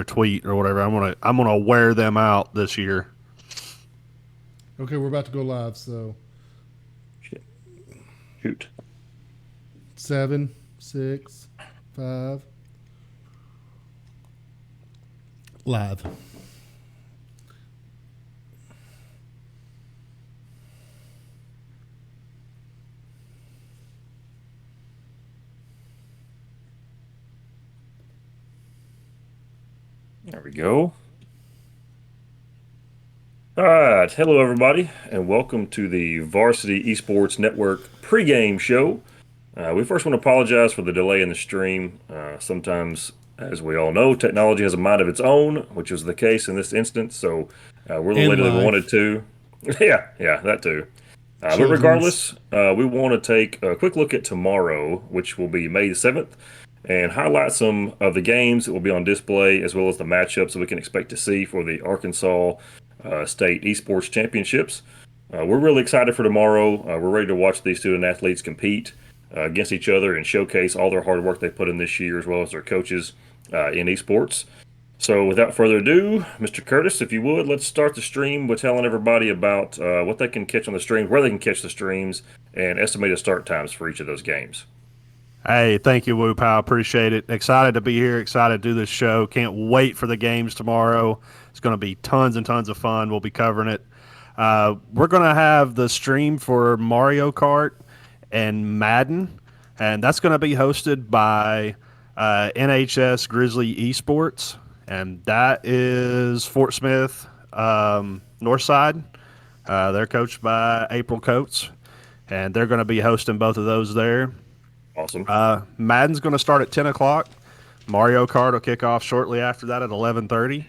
tweet or whatever. I'm gonna wear them out this year. Okay, we're about to go live. So Shit. Shoot. 7, 6, 5, live. There we go. All right. Hello, everybody, and welcome to the Varsity Esports Network pregame show. We first want to apologize for the delay in the stream. Sometimes, as we all know, technology has a mind of its own, which is the case in this instance. So we're a little And later than we wanted live. to. Yeah, that too. But Children's. regardless, we want to take a quick look at tomorrow, which will be May the 7th, and highlight some of the games that will be on display, as well as the matchups that we can expect to see for the Arkansas State Esports Championships. We're really excited for tomorrow. We're ready to watch these student athletes compete against each other and showcase all their hard work they put in this year, as well as their coaches in esports. So, without further ado, Mr. Curtis, if you would, let's start the stream with telling everybody about what they can catch on the streams, where they can catch the streams, and estimated start times for each of those games. Hey, thank you, Woo Pal. Appreciate it. Excited to be here. Excited to do this show. Can't wait for the games tomorrow. It's going to be tons and tons of fun. We'll be covering it. We're going to have the stream for Mario Kart and Madden, and that's going to be hosted by NHS Grizzly Esports, and that is Fort Smith, Northside. They're coached by April Coates, and they're going to be hosting both of those there. Awesome. Madden's going to start at 10 o'clock. Mario Kart will kick off shortly after that at 11:30.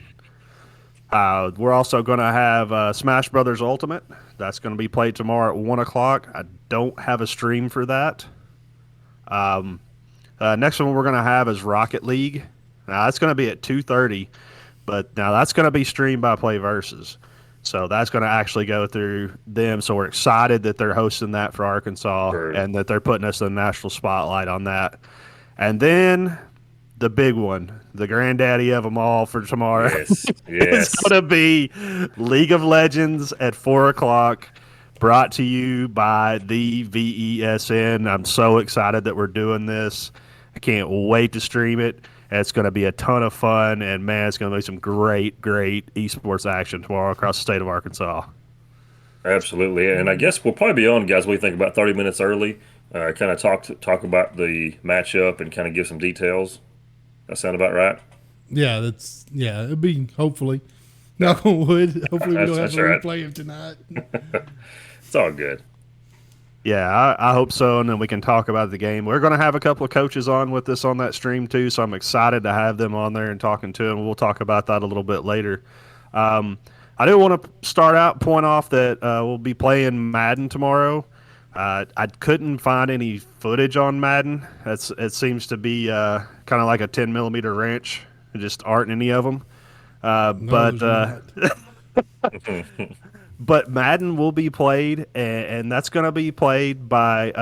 We're also going to have Smash Brothers Ultimate. That's going to be played tomorrow at 1 o'clock. I don't have a stream for that. Next one we're going to have is Rocket League. Now, that's going to be at 2:30, but now that's going to be streamed by Play Versus. So that's going to actually go through them. So we're excited that they're hosting that for Arkansas Sure. and that they're putting us in the national spotlight on that. And then the big one, the granddaddy of them all for tomorrow, Yes. is Yes. going to be League of Legends at 4 o'clock, brought to you by the VESN. I'm so excited that we're doing this. I can't wait to stream it. It's going to be a ton of fun, and man, it's going to be some great, great esports action tomorrow across the state of Arkansas. Absolutely. And I guess we'll probably be on, guys. We think about 30 minutes early. Kind of talk about the matchup and kind of give some details. That sound about right? Yeah, it'll be hopefully. Yeah. Knock on wood. Hopefully we don't have That's a right. replay of tonight. It's all good. Yeah, I hope so, and then we can talk about the game. We're going to have a couple of coaches on with us on that stream too, so I'm excited to have them on there and talking to them. We'll talk about that a little bit later. Um, I do want to start out point off that we'll be playing Madden tomorrow. I couldn't find any footage on Madden. It seems to be kind of like a 10 millimeter wrench. There just aren't any of them. No, But there's not. but Madden will be played, and that's going to be played by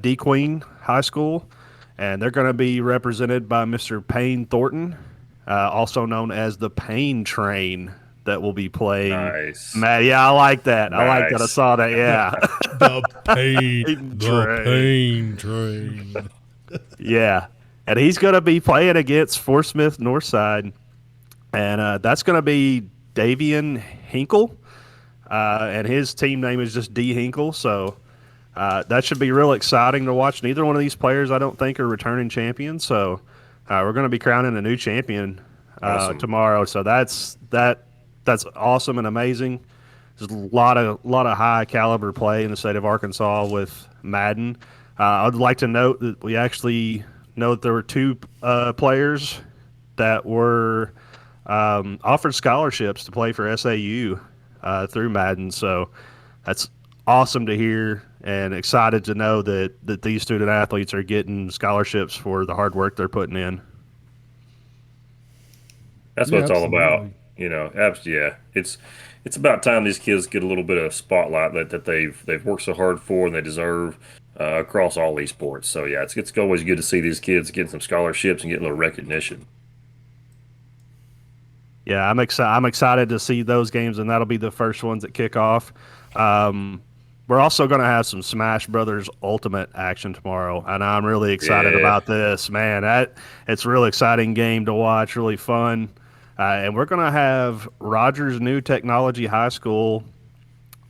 D Queen High School, and they're going to be represented by Mr. Payne Thornton, also known as the Payne Train, that will be playing. Nice. Matt, yeah, I like that. I like that. I Nice. saw that. Yeah, The pain, Payne the Train. pain train. Yeah, and he's going to be playing against Fort Smith Northside, and that's going to be Davian Hinkle. And his team name is just D Hinkle. So that should be real exciting to watch. Neither one of these players, I don't think, are returning champions. So we're going to be crowning a new champion Awesome. tomorrow. So that's awesome and amazing. There's a lot of high caliber play in the state of Arkansas with Madden. I'd like to note that we actually know that there were two players that were offered scholarships to play for SAU through Madden. So that's awesome to hear and excited to know that these student athletes are getting scholarships for the hard work they're putting in. That's what Yeah, it's all about. absolutely. Yeah. It's about time these kids get a little bit of spotlight that they've worked so hard for and they deserve across all these sports. So yeah, it's always good to see these kids getting some scholarships and getting a little recognition. Yeah, I'm excited to see those games, and that'll be the first ones that kick off. Um, we're also going to have some Smash Brothers Ultimate action tomorrow, and I'm really excited Yeah. about this. Man, it's a really exciting game to watch, really fun. And we're going to have Rogers New Technology High School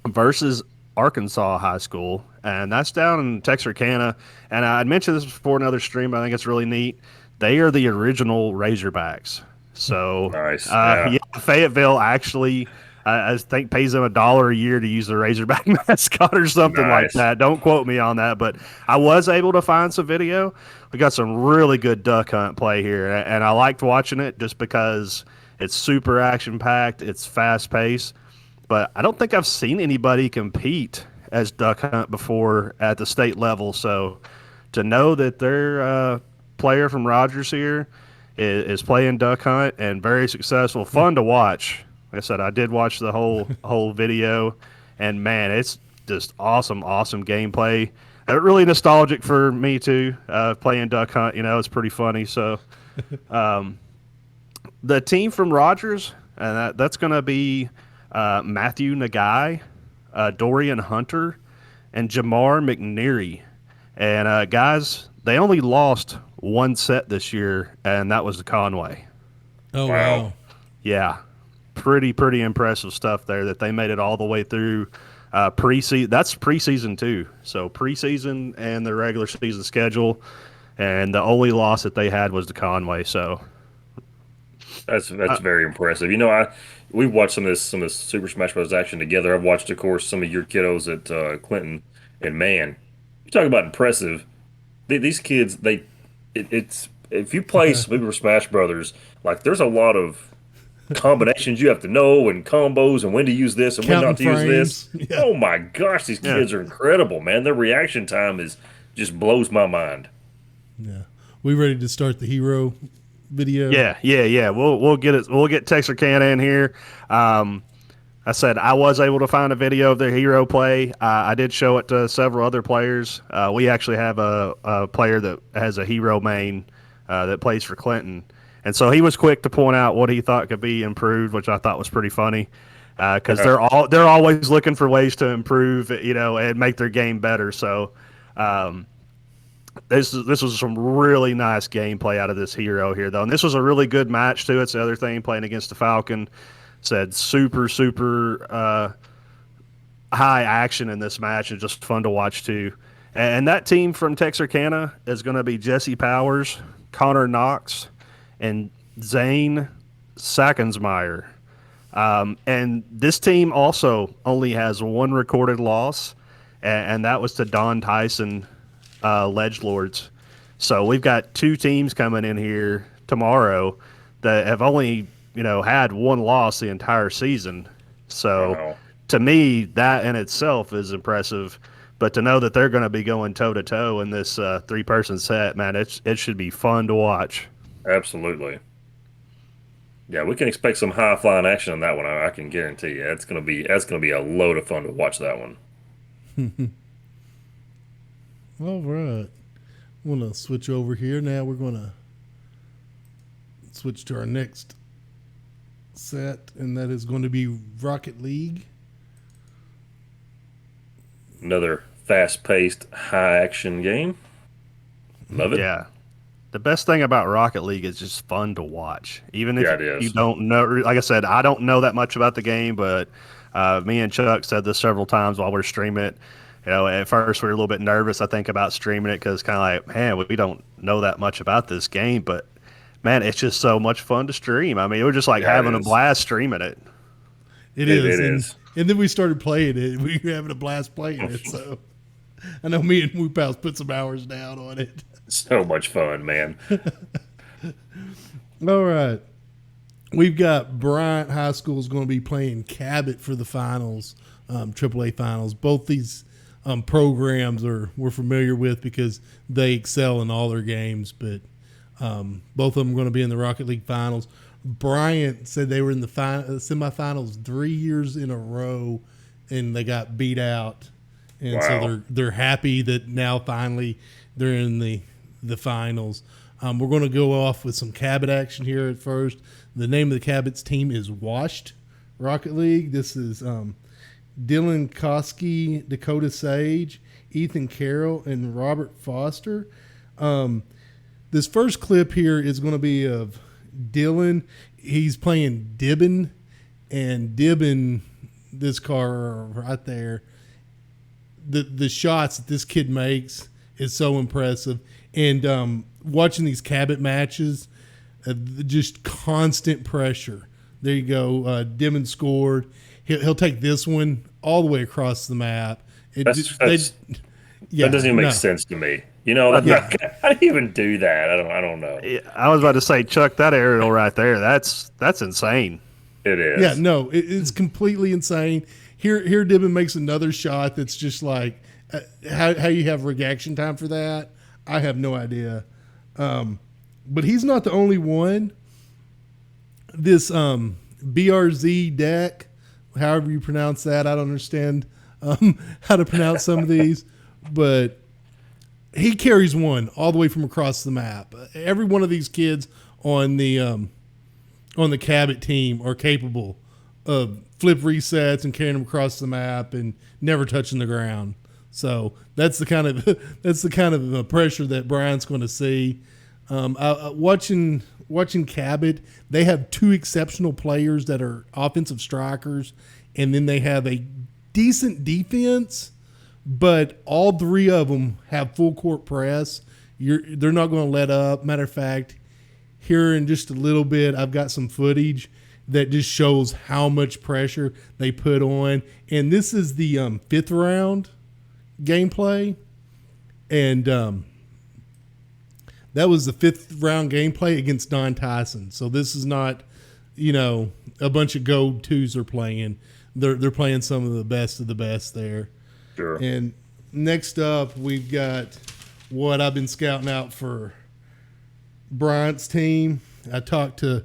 versus Arkansas High School, and that's down in Texarkana. And I mentioned this before in another stream. But I think it's really neat. They are the original Razorbacks. So, Nice. Yeah. yeah, Fayetteville actually, I think, pays them $1 a year to use the Razorback mascot or something like Nice. that. Don't quote me on that, but I was able to find some video. We got some really good duck hunt play here, and I liked watching it just because it's super action packed, it's fast paced, but I don't think I've seen anybody compete as duck hunt before at the state level. So to know that their player from Rogers here is playing duck hunt and very successful, fun to watch. Like I said, I did watch the whole video, and man, it's just awesome, awesome gameplay. Really nostalgic for me too. Playing duck hunt, it's pretty funny. So the team from Rogers, and that's going to be Matthew Nagai, Dorian Hunter, and Jamar McNeary. And guys, they only lost one set this year, and that was to Conway. Oh Wow. wow. Yeah, pretty impressive stuff there that they made it all the way through preseason. That's preseason too. So preseason and the regular season schedule, and the only loss that they had was to Conway. So That's very impressive. We've watched some of this Super Smash Bros. Action together. I've watched, of course, some of your kiddos at Clinton, and man, you talk about impressive. These kids, it's if you play Super Smash Brothers, like there's a lot of combinations you have to know and combos and when to use this and when Counting not to use this. frames. Yeah. Oh my gosh, these yeah, kids are incredible, man. Their reaction time is just blows my mind. Yeah. We ready to start the hero video? yeah. We'll get it. We'll get Texarkana in here. I said I was able to find a video of their hero play. I did show it to several other players. We actually have a player that has a hero main that plays for Clinton, and so he was quick to point out what he thought could be improved, which I thought was pretty funny because they're always looking for ways to improve, and make their game better. So. This was some really nice gameplay out of this hero here, though, and this was a really good match too. It's the other thing playing against the Falcon. Said super high action in this match and just fun to watch too. And that team from Texarkana is going to be Jesse Powers, Connor Knox, and Zane Sackensmeyer. And this team also only has one recorded loss, and that was to Don Tyson Ledge Lords. So we've got two teams coming in here tomorrow that have only had one loss the entire season. So Wow. to me, that in itself is impressive. But to know that they're going to be going toe to toe in this 3-person set, man, it should be fun to watch. Absolutely. Yeah, we can expect some high flying action on that one. I can guarantee you. That's gonna be a load of fun to watch that one. All right. I'm going to switch over here. Now we're going to switch to our next set, and that is going to be Rocket League. Another fast paced, high action game. Love it. Yeah. The best thing about Rocket League is just fun to watch. Even if Yeah, it you is. don't know, like I said, I don't know that much about the game, but me and Chuck said this several times while we're streaming it. At first we were a little bit nervous, I think, about streaming it because kind of like, man, we don't know that much about this game, but man, it's just so much fun to stream. I mean, we're just like Yeah, it having a is. blast streaming it. It It is. is. And then we started playing it. We were having a blast playing it. So I know me and Whoop House put some hours down on it. So much fun, man. All right. We've got Bryant High School is going to be playing Cabot for the finals, AAA finals. Both these programs we're familiar with because they excel in all their games, but both of them are going to be in the Rocket League finals. Bryant said they were in the semifinals 3 years in a row, and they got beat out. And so Wow. they're happy that now finally they're in the finals. We're going to go off with some Cabot action here at first. The name of the Cabot's team is Washed Rocket League. This is Dylan Koski, Dakota Sage, Ethan Carroll, and Robert Foster. This first clip here is going to be of Dylan. He's playing Dibbin, and Dibbin, this car right there, the shots that this kid makes is so impressive. And watching these Cabot matches, just constant pressure. There you go. Dibbin scored. He'll take this one all the way across the map. That doesn't even make sense to me. How do you even do that? I don't know. I was about to say, Chuck, that aerial right there, that's insane. It is. Yeah, no, it's completely insane. Here, Dibbin makes another shot that's just like, how you have reaction time for that, I have no idea. But he's not the only one. This BRZ deck, however you pronounce that, I don't understand how to pronounce some of these, but he carries one all the way from across the map. Every one of these kids on the Cabot team are capable of flip resets and carrying them across the map and never touching the ground. So that's the kind of pressure that Brian's going to see. Watching Cabot, they have two exceptional players that are offensive strikers, and then they have a decent defense, but all three of them have full court press. They're not going to let up. Matter of fact, here in just a little bit, I've got some footage that just shows how much pressure they put on. And this is the fifth round gameplay. And that was the fifth round gameplay against Don Tyson. So this is not, a bunch of gold twos are playing. They're playing some of the best there. Sure. And next up, we've got what I've been scouting out for Bryant's team. I talked to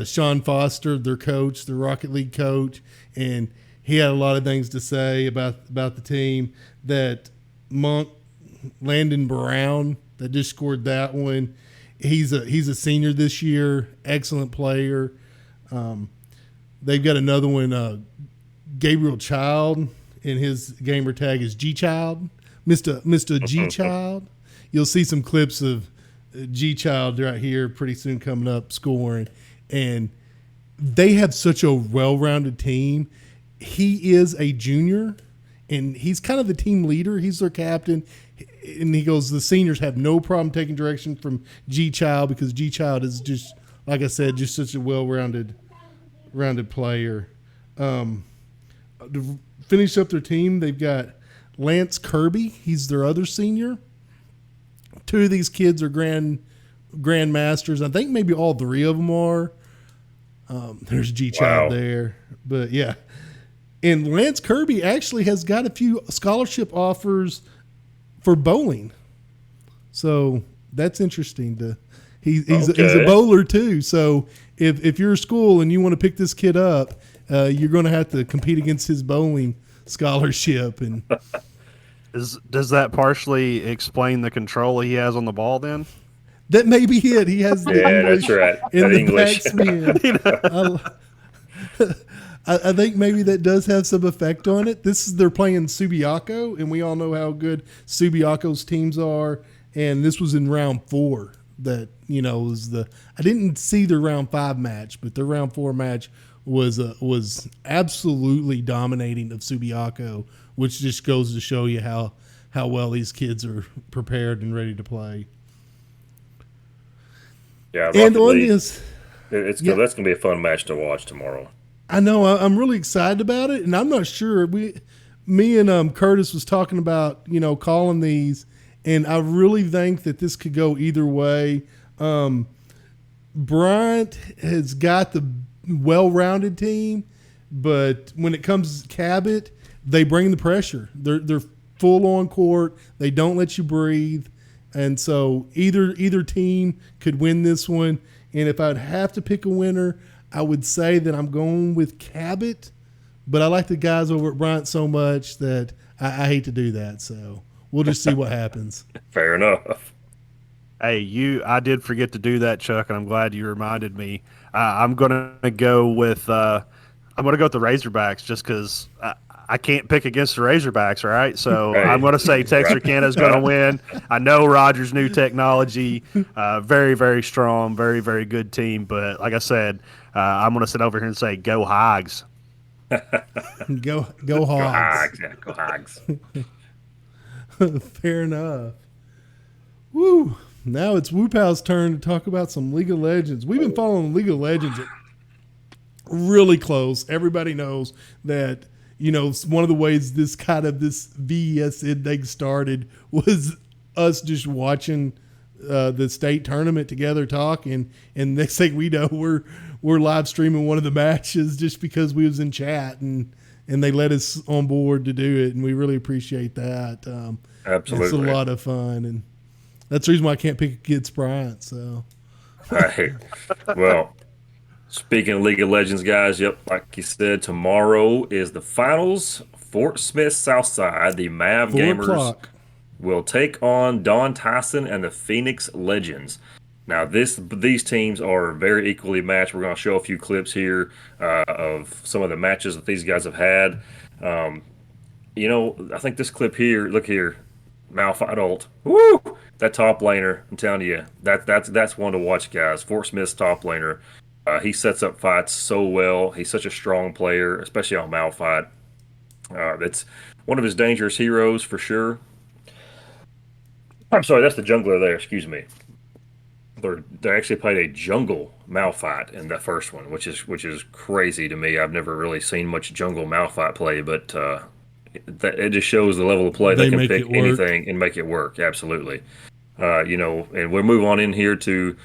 Sean Foster, their coach, the Rocket League coach, and he had a lot of things to say about the team. That Monk, Landon Brown, that just scored that one. He's a senior this year, excellent player. They've got another one, Gabriel Child, and his gamer tag is G Child, Mr. G Child. You'll see some clips of G Child right here pretty soon coming up scoring, and they have such a well-rounded team. He is a junior, and he's kind of the team leader. He's their captain, and he goes, the seniors have no problem taking direction from G Child because G Child is just, like I said, just such a well-rounded player. To finish up their team, they've got Lance Kirby. He's their other senior. Two of these kids are grandmasters. I think maybe all three of them are. There's G Child there, but yeah. And Lance Kirby actually has got a few scholarship offers for bowling, so that's interesting. He's a bowler too. So if you're a school and you want to pick this kid up, you're going to have to compete against his bowling scholarship. And does that partially explain the control he has on the ball then? That may be it. He has the English that's right. in the English. backspin. I think maybe that does have some effect on it. They're playing Subiaco, and we all know how good Subiaco's teams are. And this was in round 4 that, was I didn't see their round 5 match, but their round 4 match was absolutely dominating of Subiaco, which just goes to show you how well these kids are prepared and ready to play. Yeah, and on this, that's going to be a fun match to watch tomorrow. I know. I'm really excited about it, and I'm not sure. Me and Curtis was talking about calling these, and I really think that this could go either way. Bryant has got the well-rounded team, but when it comes to Cabot, they bring the pressure. They're full on court. They don't let you breathe, and so either team could win this one. And if I'd have to pick a winner, I would say that I'm going with Cabot, but I like the guys over at Bryant so much that I hate to do that. So we'll just see what happens. Fair enough. Hey, I did forget to do that, Chuck, and I'm glad you reminded me. I'm gonna go with the Razorbacks just because I can't pick against the Razorbacks, right? So I'm Hey, gonna say right. Texarkana is gonna win. I know Rogers' new technology, very very strong, very very good team. But like I said, I'm gonna sit over here and say go Hogs. Go Go Hogs. Hogs. Yeah, go Hogs. Fair enough. Woo. Now it's Whoop House turn to talk about some League of Legends. We've been following League of Legends really close. Everybody knows that, one of the ways this VES index started was us just watching the state tournament together talking, and next thing we know, we're live streaming one of the matches just because we was in chat, and they let us on board to do it, and we really appreciate that. It's a Absolutely. lot of fun, and that's the reason why I can't pick against Bryant. So Hey, well, speaking of League of Legends, guys, yep, like you said, tomorrow is the finals. Fort Smith Southside, the Mav Gamers $4. will take on Don Tyson and the Phoenix Legends. Now, these teams are very equally matched. We're going to show a few clips here of some of the matches that these guys have had. Um, I think this clip here, look here, Malphite ult. Woo! That top laner, I'm telling you, that's one to watch, guys. Fort Smith's top laner. He sets up fights so well. He's such a strong player, especially on Malphite. That's one of his dangerous heroes for sure. I'm sorry, that's the jungler there. Excuse me. They actually played a jungle Malphite in the first one, which is crazy to me. I've never really seen much jungle Malphite play, but it just shows the level of play. They they can make pick it work. anything and make it work. Absolutely. And we'll move on in here to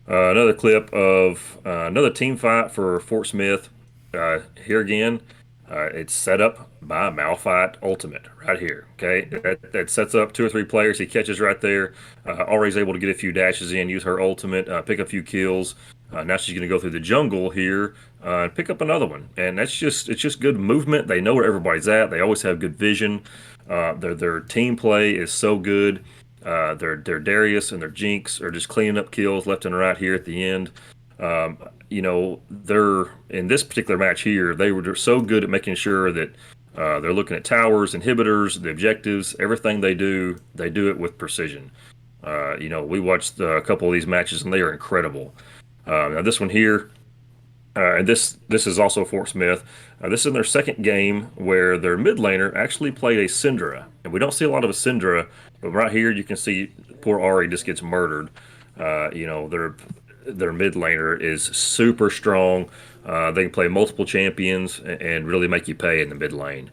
another clip of another team fight for Fort Smith. Here again, it's set up by Malphite Ultimate right here. Okay, that sets up two or three players. He catches right there. Already able to get a few dashes in, use her ultimate, pick a few kills. Now she's going to go through the jungle here and pick up another one. And it's just good movement. They know where everybody's at. They always have good vision. Their team play is so good. Their Darius and their Jinx are just cleaning up kills left and right here at the end. They're in this particular match here. They were so good at making sure that they're looking at towers, inhibitors, the objectives, everything they do it with precision. We watched a couple of these matches and they are incredible. Now this one here, and this is also Fort Smith. This is in their second game where their mid laner actually played a Syndra, and we don't see a lot of a Syndra, but right here you can see poor Ari just gets murdered. Their mid laner is super strong. They can play multiple champions and really make you pay in the mid lane.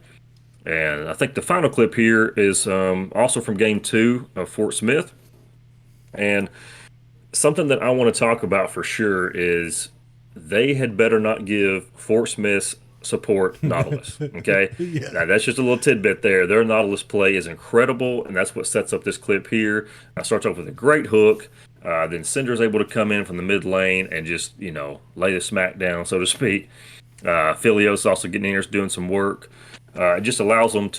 And I think the final clip here is also from game two of Fort Smith. And something that I want to talk about for sure is they had better not give Fort Smith's support Nautilus. Okay. Yeah. Now, that's just a little tidbit there. Their Nautilus play is incredible, and that's what sets up this clip here. Starts off with a great hook. Then Cinder's able to come in from the mid lane and just, lay the smack down, so to speak. Philios also getting in here, doing some work. It just allows them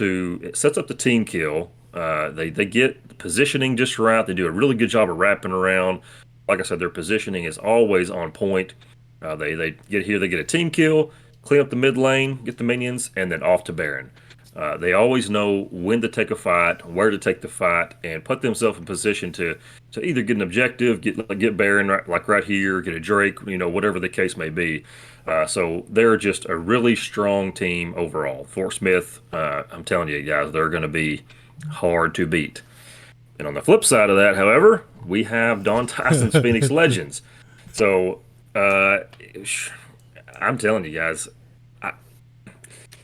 it sets up the team kill. They get positioning just right. They do a really good job of wrapping around. Like I said, their positioning is always on point. They get here, they get a team kill, clean up the mid lane, get the minions, and then off to Baron. They always know when to take a fight, where to take the fight, and put themselves in position to either get an objective, get Baron right here, get a Drake, whatever the case may be. So they're just a really strong team overall. Fort Smith, I'm telling you guys, they're going to be hard to beat. And on the flip side of that, however, we have Don Tyson's Phoenix Legends. So I'm telling you guys,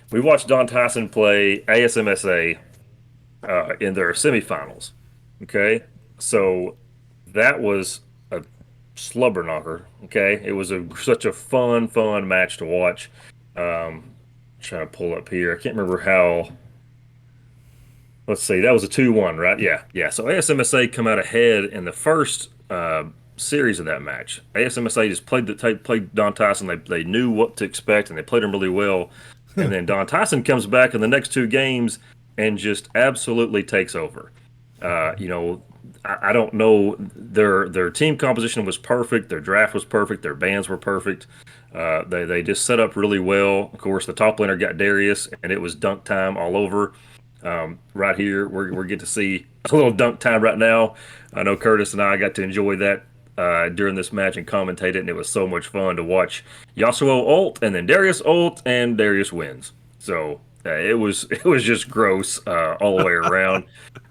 we watched Don Tyson play ASMSA in their semifinals. Okay, so that was a slubber knocker. Okay, it was such a fun match to watch. Trying to pull up here, I can't remember how. Let's see, that was a 2-1, right? Yeah, yeah. So ASMSA come out ahead in the first series of that match. ASMSA just played Don Tyson. They knew what to expect and they played him really well. And then Don Tyson comes back in the next two games and just absolutely takes over. I don't know. Their team composition was perfect. Their draft was perfect. Their bands were perfect. They just set up really well. Of course, the top laner got Darius, and it was dunk time all over. Right here, we're getting to see a little dunk time right now. I know Curtis and I got to enjoy that during this match and commentate it, and it was so much fun to watch Yasuo ult and then Darius ult, and Darius wins. So it was just gross all the way around.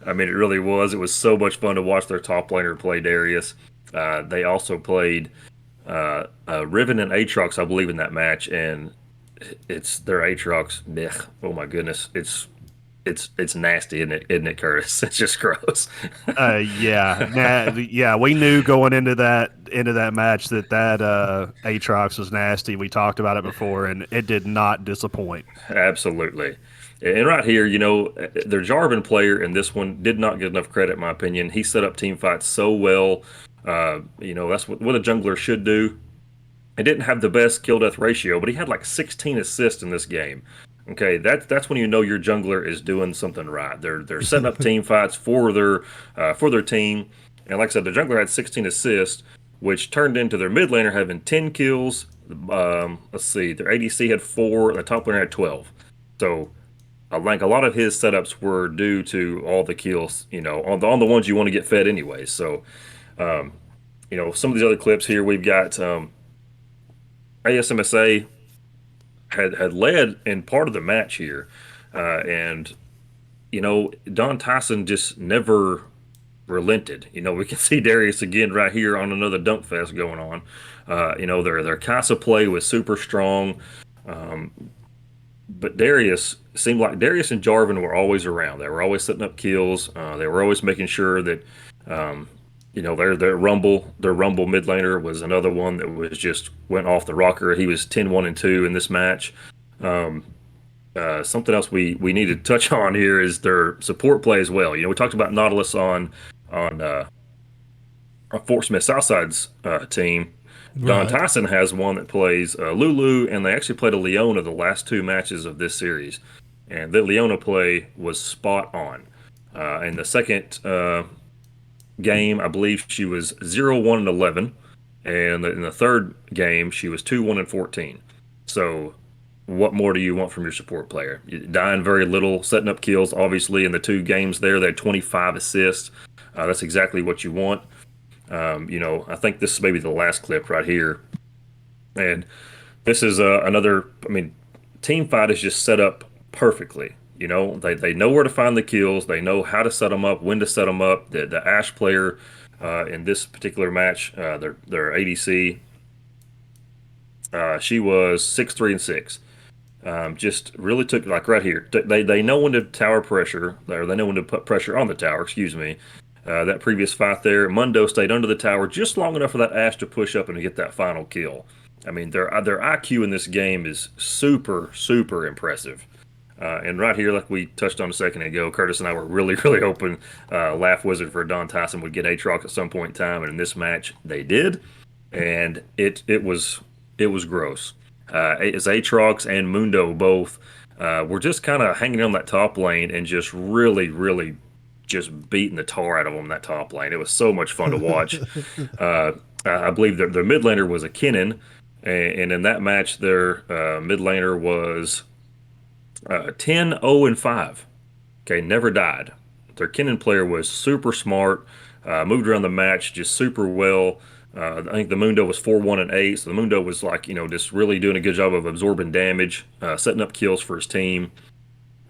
I mean, it really was. It was so much fun to watch their top laner play Darius. They also played Riven and Aatrox, I believe, in that match, and it's their Aatrox. Ugh, oh my goodness, it's nasty, isn't it? Isn't it, Curtis? It's just gross. Yeah, yeah. We knew going into that match that Aatrox was nasty. We talked about it before, and it did not disappoint. Absolutely. And right here, you know, their Jarvan player in this one did not get enough credit, in my opinion. He set up team fights so well. You know, that's what a jungler should do. He didn't have the best kill death ratio, but he had like 16 assists in this game. Okay, that's when you know your jungler is doing something right. They're setting up team fights for their team, and like I said, the jungler had 16 assists, which turned into their mid laner having 10 kills. Let's see, their ADC had four, and the top laner had 12. So I think a lot of his setups were due to all the kills, you know, on the ones you want to get fed anyway. So you know, some of these other clips here we've got. ASMSA had led in part of the match here, and you know Don Tyson just never relented. You know we can see Darius again right here on another dunk fest going on. You know their Casa play was super strong, but Darius seemed like Darius and Jarvan were always around. They were always setting up kills. They were always making sure that you know, their Rumble mid laner was another one that was just went off the rocker. He was 10-1-2 in this match. Um, Something else we need to touch on here is their support play as well. You know, we talked about Nautilus on Fort Smith Southside's team. Don Right. Tyson has one that plays Lulu, and they actually played a Leona the last two matches of this series, and the Leona play was spot on. In the second game, I believe she was 0-1-11, and in the third game, she was 2-1-14. So, what more do you want from your support player? You're dying very little, setting up kills. Obviously, in the two games there, they had 25 assists. That's exactly what you want. You know, I think this is maybe the last clip right here, and this is another. I mean, team fight is just set up perfectly. You know, they know where to find the kills. They know how to set them up, when to set them up. The Ash player in this particular match, their ADC, she was 6-3-6. Just really took like right here. They know when to tower pressure, or they know when to put pressure on the tower. Excuse me. That previous fight there, Mundo stayed under the tower just long enough for that Ash to push up and to get that final kill. I mean, their IQ in this game is super impressive. And right here, like we touched on a second ago, Curtis and I were really hoping Laugh Wizard for Don Tyson would get Aatrox at some point in time, and in this match they did, and it was gross. As Aatrox and Mundo both were just kind of hanging on that top lane and just really just beating the tar out of them in that top lane. It was so much fun to watch. Uh, I believe their mid laner was a Kennen, and in that match, their mid laner was 10-0-5. Okay, never died. Their Kennen player was super smart, moved around the match just super well. I think the Mundo was 4-1-8, so the Mundo was like, you know, just really doing a good job of absorbing damage, setting up kills for his team.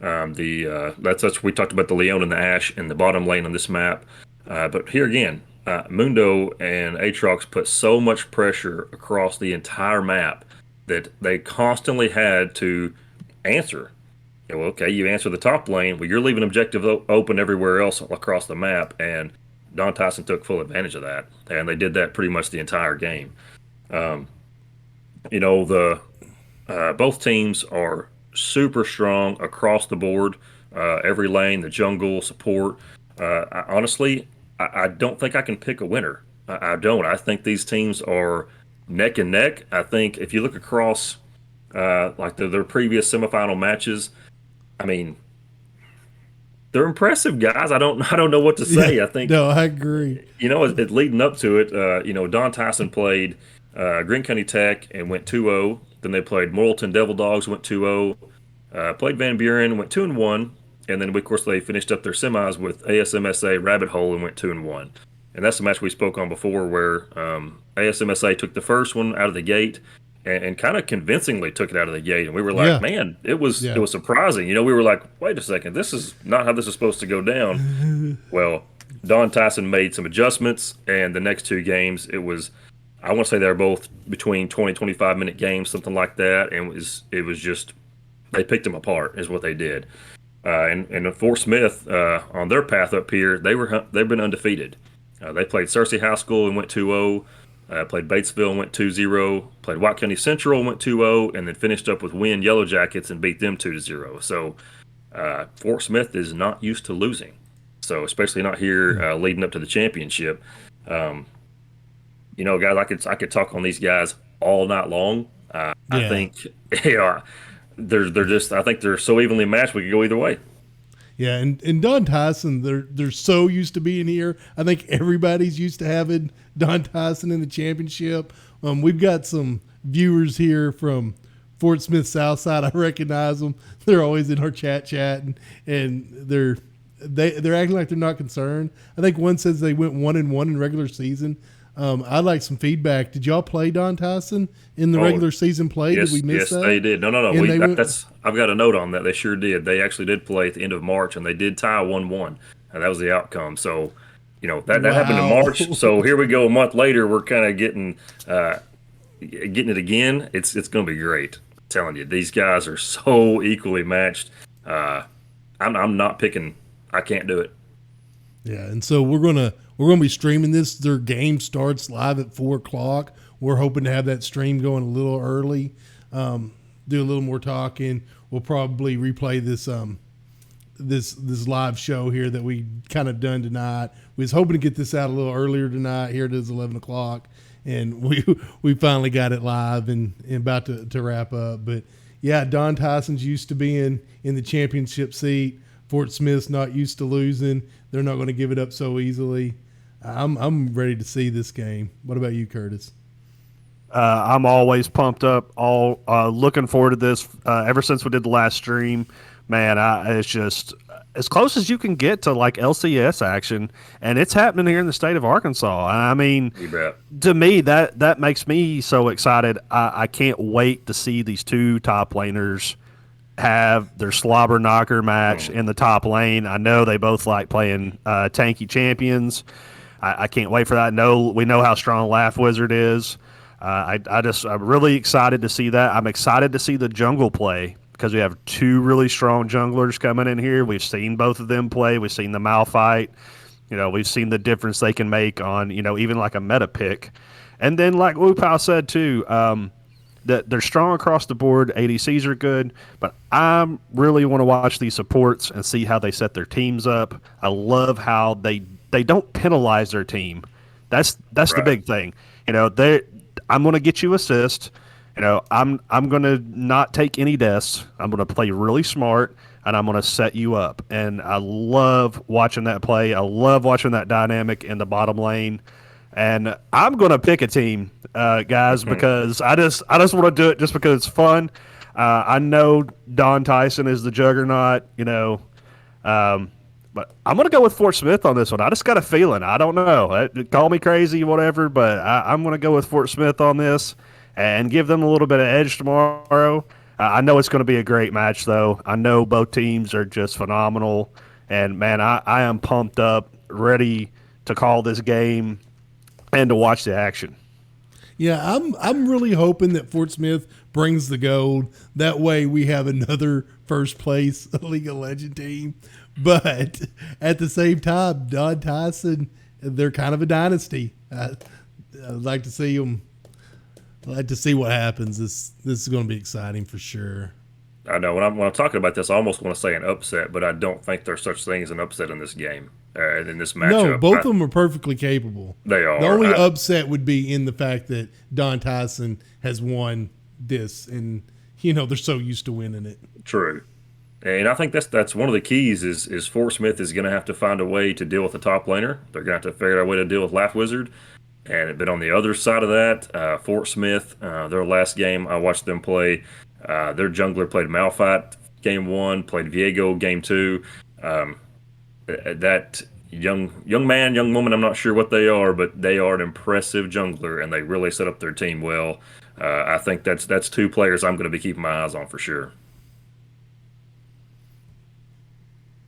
That's we talked about the Leon and the Ash in the bottom lane on this map. But here again, Mundo and Aatrox put so much pressure across the entire map that they constantly had to answer. Yeah, well, okay, you answer the top lane. Well, you're leaving objective open everywhere else across the map, and Don Tyson took full advantage of that, and they did that pretty much the entire game. Um, you know, the both teams are super strong across the board. Every lane, the jungle support. Honestly, I don't think I can pick a winner. I don't. I think these teams are neck and neck. I think if you look across like their previous semifinal matches, I mean, they're impressive guys. I don't know what to Yeah, say. I think no, I agree. it leading up to it. Don Tyson played Green County Tech and went 2-0. Then they played Morrilton Devil Dogs, went 2-0. Played Van Buren, went 2-1, and then of course they finished up their semis with ASMSA Rabbit Hole and went 2-1. And that's the match we spoke on before, where ASMSA took the first one out of the gate and kind of convincingly took it out of the gate, and we were like, Yeah, man, it yeah. was surprising. We were like, wait a second, this is not how this is supposed to go down. Well, Don Tyson made some adjustments, and the next two games, I want to say they're both between 20 25 minute games, something like that, and it was just they picked them apart, is what they did. And Fort Smith, on their path up here, they've been undefeated. They played Searcy High School and went 2-0. Played Batesville and went 2-0. Played White County Central and went 2-0, and then finished up with Wynn Yellow Jackets and beat them 2-0. So Fort Smith is not used to losing. So especially not here leading up to the championship. Um, Guys, I could talk on these guys all night long. I Yeah. think they're just I think they're so evenly matched we could go either way. Yeah, and Don Tyson, they're so used to being here. I think everybody's used to having Don Tyson in the championship. We've got some viewers here from Fort Smith Southside. I recognize them. They're always in our chatting, and they're acting like they're not concerned. I think one says they went 1-1 in regular season. I'd like some feedback. Did y'all play Don Tyson in the Oh, regular season play? yes, Did we miss yes, that? they did. No. And they went, That's I've got a note on that. They sure did. They actually did play at the end of March, and they did tie 1-1, and that was the outcome. So, that happened in wow. March. So here we go. A month later, we're kind of getting it again. It's going to be great. I'm telling you, these guys are so equally matched. I'm not picking. I can't do it. Yeah, and so we're gonna be streaming this. Their game starts live at 4 o'clock. We're hoping to have that stream going a little early. Do a little more talking. We'll probably replay this live show here that we kind of done tonight. We was hoping to get this out a little earlier tonight. Here it is, 11 o'clock, and we finally got it live and about to wrap up. But yeah, Don Tyson's used to being in the championship seat. Fort Smith's not used to losing. They're not going to give it up so easily. I'm ready to see this game. What about you, Curtis? I'm always pumped up. All looking forward to this. Ever since we did the last stream, man, it's just as close as you can get to like LCS action, and it's happening here in the state of Arkansas. I mean, You bet. to me, that makes me so excited. I can't wait to see these two top laners have their slobber knocker match in the top lane. I know they both like playing tanky champions. I can't wait for that. We know how strong Laugh Wizard is. I'm really excited to see that. I'm excited to see the jungle play because we have two really strong junglers coming in here. We've seen both of them play. We've seen the Malphite. We've seen the difference they can make on, even like a meta pick. And then, like Wu Pao said too, that they're strong across the board. ADCs are good, but I really want to watch these supports and see how they set their teams up. I love how they don't penalize their team. That's the Right. big thing. I'm going to get you assist. I'm going to not take any deaths. I'm going to play really smart, and I'm going to set you up. And I love watching that play. I love watching that dynamic in the bottom lane. And I'm going to pick a team, guys, because I just want to do it just because it's fun. I know Don Tyson is the juggernaut, but I'm going to go with Fort Smith on this one. I just got a feeling. I don't know. Call me crazy, whatever, but I'm going to go with Fort Smith on this and give them a little bit of edge tomorrow. I know it's going to be a great match, though. I know both teams are just phenomenal. And, man, I am pumped up, ready to call this game and to watch the action. Yeah, I'm really hoping that Fort Smith brings the gold. That way we have another first place League of Legends team. But at the same time, Don Tyson, they're kind of a dynasty. I'd like to see them. I'd like to see what happens. This is going to be exciting for sure. I know when I'm talking about this, I almost want to say an upset, but I don't think there's such thing as an upset in this game, in this matchup. No, both of them are perfectly capable. They are. The only upset would be in the fact that Don Tyson has won this, and they're so used to winning it. True. And I think that's one of the keys is Fort Smith is going to have to find a way to deal with the top laner. They're going to have to figure out a way to deal with Laugh Wizard. And but on the other side of that, Fort Smith, their last game, I watched them play. Their jungler played Malphite game one, played Viego game two. Um, that young man, young woman, I'm not sure what they are, but they are an impressive jungler, and they really set up their team well. I think that's two players I'm going to be keeping my eyes on for sure.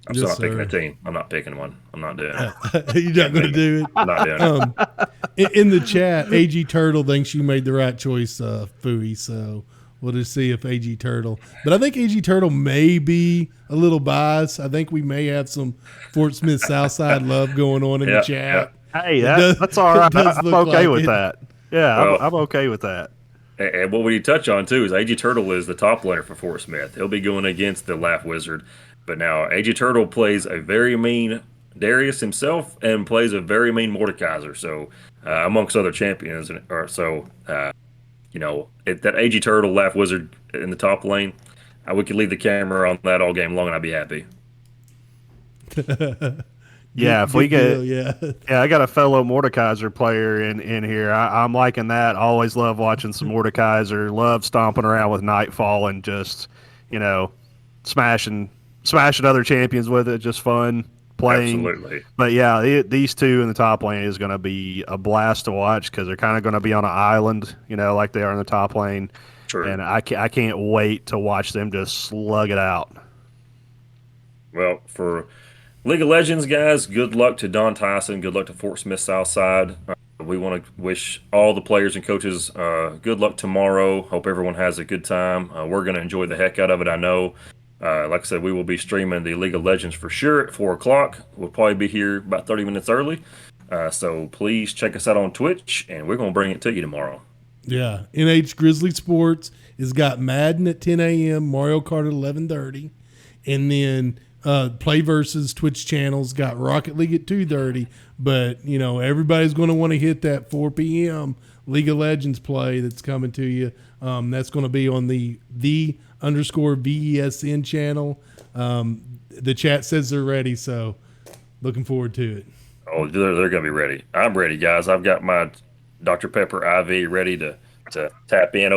I'm still Yes, not picking a sir. team. I'm not picking one. I'm not doing it. You're not going to do I'm not doing it. it. In the chat, AG Turtle thinks you made the right choice, Fooey. So we'll just see if AG Turtle. But I think AG Turtle may be a little biased. I think we may have some Fort Smith Southside love going on in the Yeah, yeah. chat. Hey, It does, that's all it right. does I'm look okay like with it. that. Yeah, Well, I'm okay with that. and what we need to touch on too is AG Turtle is the top laner for Fort Smith. He'll be going against the Laugh Wizard, but now AG Turtle plays a very mean Darius himself and plays a very mean Mordekaiser. So amongst other champions, or so that AG Turtle Laugh Wizard in the top lane, we could leave the camera on that all game long, and I'd be happy. Yeah, if we Good get deal, yeah. yeah, I got a fellow Mordekaiser player in here. I'm liking that. Always love watching some Mordekaiser. Love stomping around with Nightfall and just you know smashing other champions with it. Just fun playing. Absolutely. But yeah, these two in the top lane is going to be a blast to watch because they're kind of going to be on an island, like they are in the top lane. True. And I can't wait to watch them just slug it out. Well, for League of Legends guys, good luck to Don Tyson. Good luck to Fort Smith Southside. We want to wish all the players and coaches good luck tomorrow. Hope everyone has a good time. We're going to enjoy the heck out of it, I know. Like I said, we will be streaming the League of Legends for sure at 4 o'clock. We'll probably be here about 30 minutes early. So please check us out on Twitch, and we're going to bring it to you tomorrow. Yeah. NH Grizzly Sports has got Madden at 10 a.m., Mario Kart at 11:30, and then Play Versus Twitch channels got Rocket League at 2:30. But everybody's going to want to hit that 4 p.m. League of Legends play that's coming to you. That's going to be on the _VESN channel. The chat says they're ready, so looking forward to it. Oh, they're going to be ready. I'm ready, guys. I've got my Dr. Pepper IV ready to tap in